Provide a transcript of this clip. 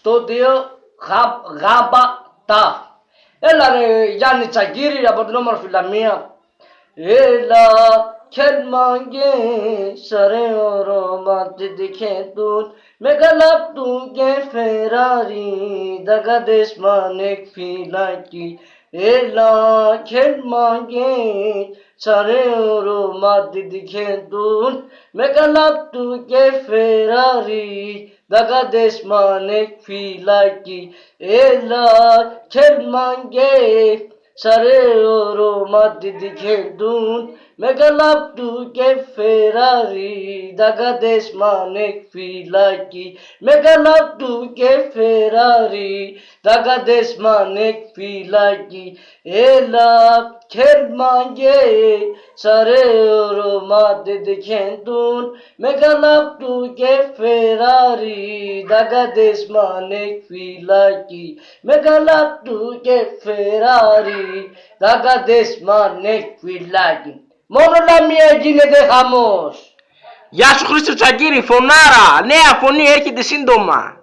2 γάμπατα. Έλα ρε Γιάννη Τσαγκύρη από την όμορφη Λαμία. Έλα kelmange sare romat dikhetun megalaptun ke ferrari dagadesh manek filaki ela kelmange sare romat dikhetun megalaptun ke ferrari dagadesh manek filaki ela kelmange sare romat dikhetun megalaptu ke ferrari dagadesh manek filaki megalaptu ke ferrari dagadesh manek filaki ela kelmange sare romat dikhetun megalaptu ke ferrari dagadesh manek filaki megalaptu ke ferrari dagadesh manek filaki. Μόνο Λαμία γίνεται χαμός. Γεια σου Χρήστο Τσαγκύρη, φωνάρα, νέα φωνή έρχεται σύντομα.